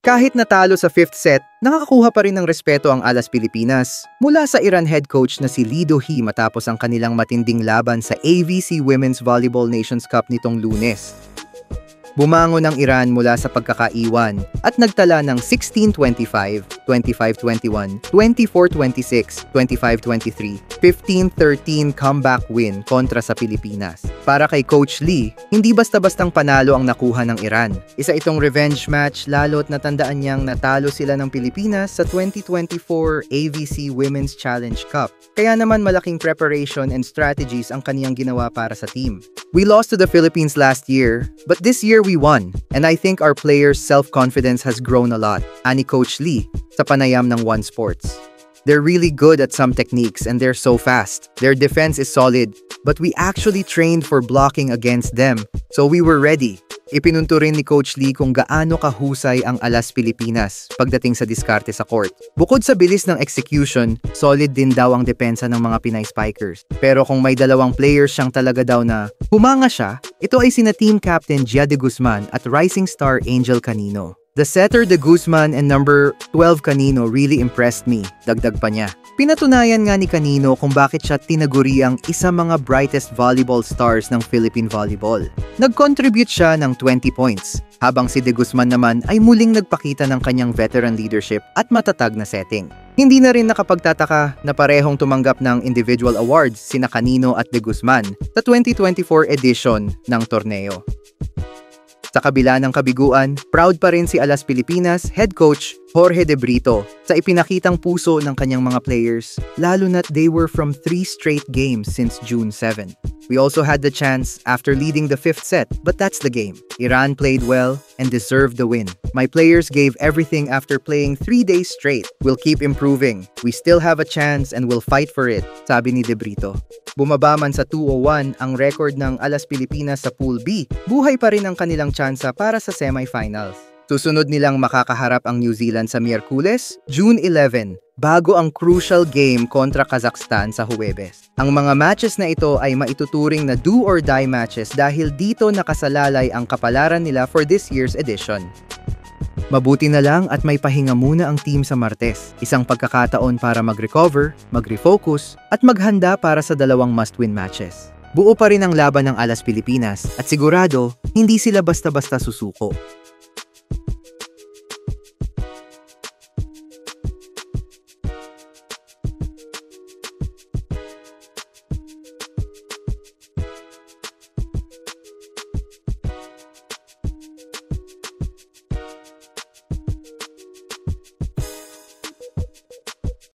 Kahit natalo sa 5th set, nakakakuha pa rin ng respeto ang Alas Pilipinas mula sa Iran head coach na si Lee Do-hee matapos ang kanilang matinding laban sa AVC Women's Volleyball Nations Cup nitong Lunes. Bumangon ang Iran mula sa pagkakaiwan at nagtala ng 16-25, 25-21, 24-26, 25-23, 15-13 comeback win kontra sa Pilipinas. Para kay Coach Lee, hindi basta-bastang panalo ang nakuha ng Iran. Isa itong revenge match lalo't natandaan niyang natalo sila ng Pilipinas sa 2024 AVC Women's Challenge Cup. Kaya naman malaking preparation and strategies ang kaniyang ginawa para sa team. We lost to the Philippines last year, but this year we won, and I think our players' self-confidence has grown a lot, ani Coach Lee sa panayam ng One Sports. They're really good at some techniques and they're so fast. Their defense is solid, but we actually trained for blocking against them, so we were ready. Ipinunto rin ni Coach Lee kung gaano kahusay ang Alas Pilipinas pagdating sa diskarte sa court. Bukod sa bilis ng execution, solid din daw ang depensa ng mga Pinay Spikers. Pero kung may dalawang players siyang talaga daw na humanga siya, ito ay sina team captain Gia de Guzman at rising star Angel Canino. The setter de Guzman and number 12 Canino really impressed me, dagdag pa niya. Pinatunayan nga ni Canino kung bakit siya tinaguri ang isa mga brightest volleyball stars ng Philippine volleyball. Nag-contribute siya ng 20 points, habang si de Guzman naman ay muling nagpakita ng kanyang veteran leadership at matatag na setting. Hindi na rin nakapagtataka na parehong tumanggap ng individual awards sina Canino at de Guzman sa 2024 edition ng torneo. Sa kabila ng kabiguan, proud pa rin si Alas Pilipinas head coach Jorge De Brito sa ipinakitang puso ng kanyang mga players, lalo na't they were from 3 straight games since June 7. We also had the chance after leading the 5th set, but that's the game. Iran played well and deserved the win. My players gave everything after playing 3 days straight. We'll keep improving. We still have a chance and we'll fight for it, sabi ni De Brito. Bumaba man sa 201 ang record ng Alas Pilipinas sa Pool B, buhay pa rin ang kanilang tsansa para sa semifinals. Susunod nilang makakaharap ang New Zealand sa Miyerkules, June 11, bago ang crucial game kontra Kazakhstan sa Huwebes. Ang mga matches na ito ay maituturing na do-or-die matches dahil dito nakasalalay ang kapalaran nila for this year's edition. Mabuti na lang at may pahinga muna ang team sa Martes, isang pagkakataon para mag-recover, mag-refocus, at maghanda para sa dalawang must-win matches. Buo pa rin ang laban ng Alas Pilipinas at sigurado, hindi sila basta-basta susuko.